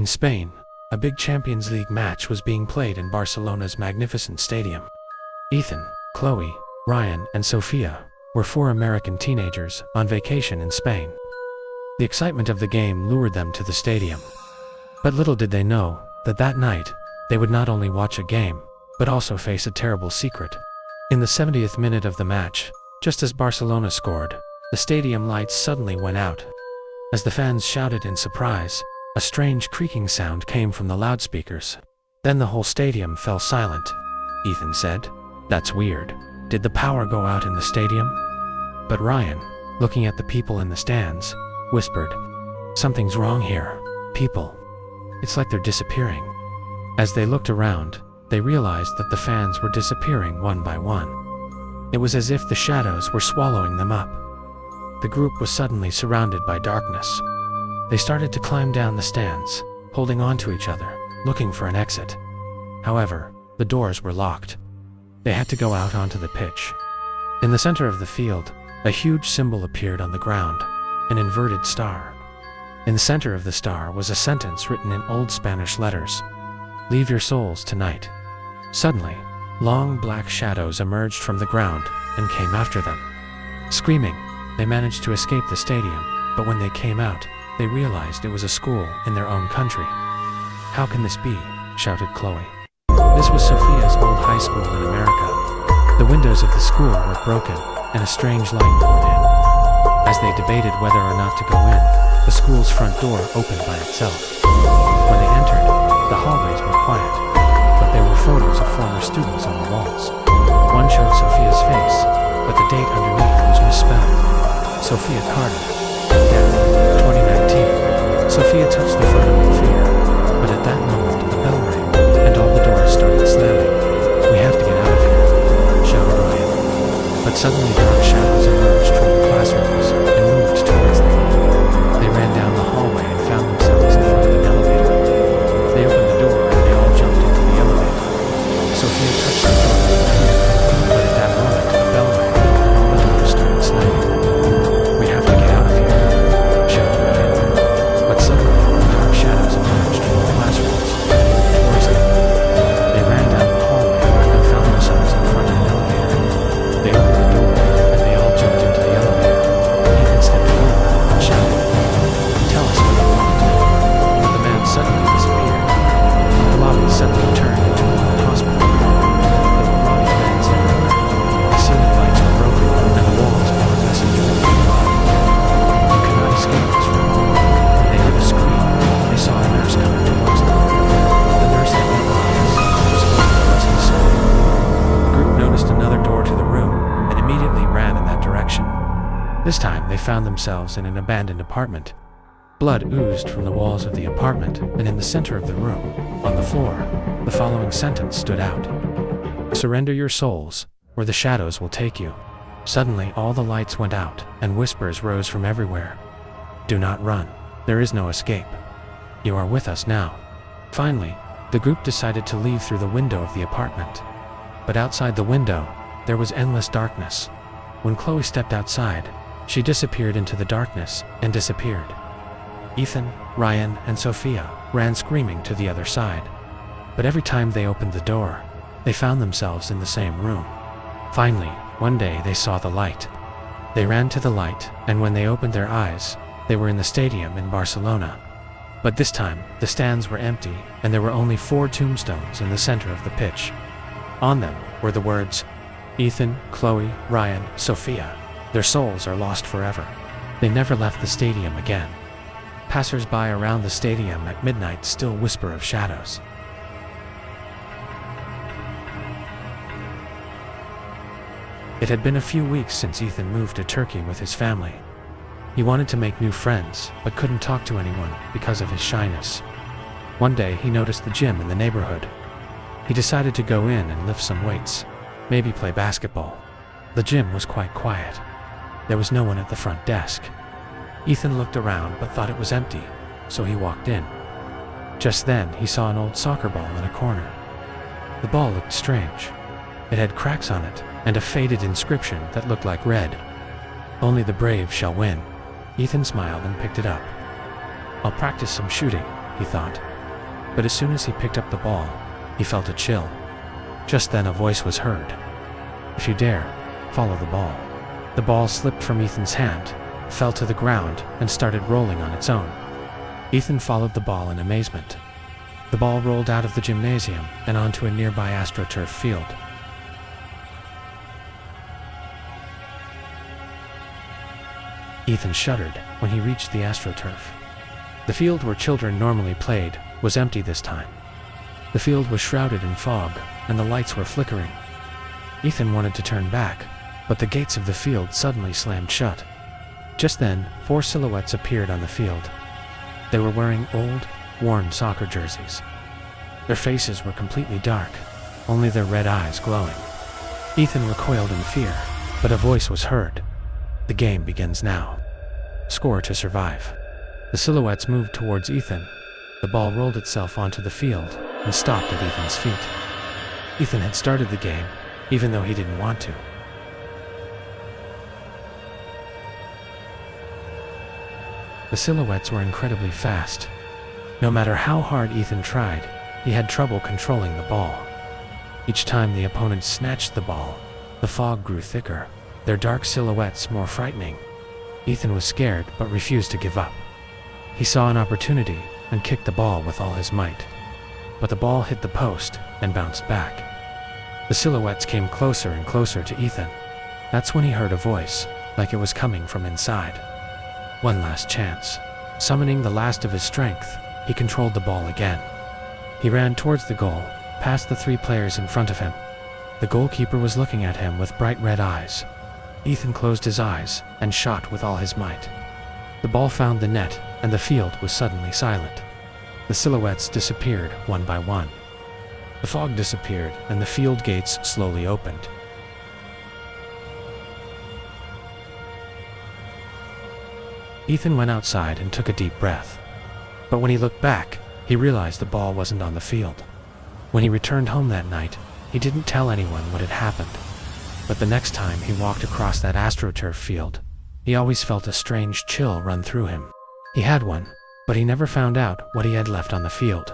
In Spain, a big Champions League match was being played in Barcelona's magnificent stadium. Ethan, Chloe, Ryan, and Sophia were four American teenagers on vacation in Spain. The excitement of the game lured them to the stadium. But little did they know that that night, they would not only watch a game, but also face a terrible secret. In the 70th minute of the match, just as Barcelona scored, the stadium lights suddenly went out. As the fans shouted in surprise, a strange creaking sound came from the loudspeakers. Then the whole stadium fell silent. Ethan said, "That's weird. Did the power go out in the stadium?" But Ryan, looking at the people in the stands, whispered, "Something's wrong here. People. It's like they're disappearing." As they looked around, they realized that the fans were disappearing one by one. It was as if the shadows were swallowing them up. The group was suddenly surrounded by darkness. They started to climb down the stands, holding on to each other, looking for an exit. However, the doors were locked. They had to go out onto the pitch. In the center of the field, a huge symbol appeared on the ground, an inverted star. In the center of the star was a sentence written in old Spanish letters, "Leave your souls tonight." Suddenly, long black shadows emerged from the ground and came after them. Screaming, they managed to escape the stadium, but when they came out, they realized it was a school in their own country. "How can this be?" shouted Chloe. This was Sophia's old high school in America. The windows of the school were broken, and a strange light poured in. As they debated whether or not to go in, the school's front door opened by itself. When they entered, the hallways were quiet, but there were photos of former students on the walls. One showed Sophia's face, but the date underneath was misspelled. Sophia Carter, death, 2019. Sophia touched the photo in fear, but at that moment the bell rang, and all the doors started slamming. "We have to get out of here," shouted Ryan. But suddenly dark shadows emerged from the classrooms and moved towards them. They ran down the hallway and found themselves in front of an elevator. They opened the door and they all jumped into the elevator. Sophia touched the door in fear, but at that moment the bell rang and all the doors started slamming. "We have to get out of here," shouted Ryan. But suddenly, dark shadows emerged from the classrooms and moved towards them. They ran down the hallway and found themselves in front of an elevator. They opened the door and they all jumped into the elevator. Ethan stepped forward and shouted, "Tell us what you want." But the man suddenly disappeared. The lobby suddenly turned into a hospital. There were rotting beds everywhere. The ceiling lights were broken and the walls bore a message written in blood. "You cannot escape this room." When they heard a scream, they saw a nurse coming towards them. The nurse had no eyes and was holding a rusty sword. The group noticed another door to the room and immediately ran in that direction. This time they found themselves in an abandoned apartment. Blood oozed from the walls of the apartment, and in the center of the room, on the floor, the following sentence stood out: "Surrender your souls, or the shadows will take you." Suddenly all the lights went out, and whispers rose from everywhere. "Do not run. There is no escape. You are with us now." Finally, the group decided to leave through the window of the apartment. But outside the window, there was endless darkness. When Chloe stepped outside, she disappeared into the darkness and disappeared. Ethan, Ryan, and Sophia ran screaming to the other side. But every time they opened the door, they found themselves in the same room. Finally, one day they saw the light. They ran to the light, and when they opened their eyes, they were in the stadium in Barcelona. But this time, the stands were empty, and there were only 4 tombstones in the center of the pitch. On them were the words, "Ethan, Chloe, Ryan, Sophia. Their souls are lost forever." They never left the stadium again. Passers-by around the stadium at midnight still whisper of shadows. It had been a few weeks since Ethan moved to Turkey with his family. He wanted to make new friends, but couldn't talk to anyone because of his shyness. One day he noticed the gym in the neighborhood. He decided to go in and lift some weights, maybe play basketball. The gym was quite quiet. There was no one at the front desk. Ethan looked around but thought it was empty, so he walked in. Just then he saw an old soccer ball in a corner. The ball looked strange. It had cracks on it and a faded inscription that looked like red. "Only the brave shall win." Ethan smiled and picked it up. "I'll practice some shooting," he thought. But as soon as he picked up the ball, he felt a chill. Just then a voice was heard. "If you dare, follow the ball." The ball slipped from Ethan's hand, fell to the ground, and started rolling on its own. Ethan followed the ball in amazement. The ball rolled out of the gymnasium and onto a nearby AstroTurf field. Ethan shuddered when he reached the AstroTurf. The field where children normally played was empty this time. The field was shrouded in fog, and the lights were flickering. Ethan wanted to turn back, but the gates of the field suddenly slammed shut. Just then, 4 silhouettes appeared on the field. They were wearing old, worn soccer jerseys. Their faces were completely dark, only their red eyes glowing. Ethan recoiled in fear, but a voice was heard. "The game begins now. Score to survive." The silhouettes moved towards Ethan. The ball rolled itself onto the field and stopped at Ethan's feet. Ethan had started the game, even though he didn't want to. The silhouettes were incredibly fast. No matter how hard Ethan tried, he had trouble controlling the ball. Each time the opponents snatched the ball, the fog grew thicker, their dark silhouettes more frightening. Ethan was scared but refused to give up. He saw an opportunity and kicked the ball with all his might. But the ball hit the post and bounced back. The silhouettes came closer and closer to Ethan. That's when he heard a voice, like it was coming from inside. One last chance. Summoning the last of his strength, he controlled the ball again. He ran towards the goal, past the 3 players in front of him. The goalkeeper was looking at him with bright red eyes. Ethan closed his eyes and shot with all his might. The ball found the net, and the field was suddenly silent. The silhouettes disappeared one by one. The fog disappeared, and the field gates slowly opened. Ethan went outside and took a deep breath. But when he looked back, he realized the ball wasn't on the field. When he returned home that night, he didn't tell anyone what had happened. But the next time he walked across that AstroTurf field, he always felt a strange chill run through him. He had one, but he never found out what he had left on the field.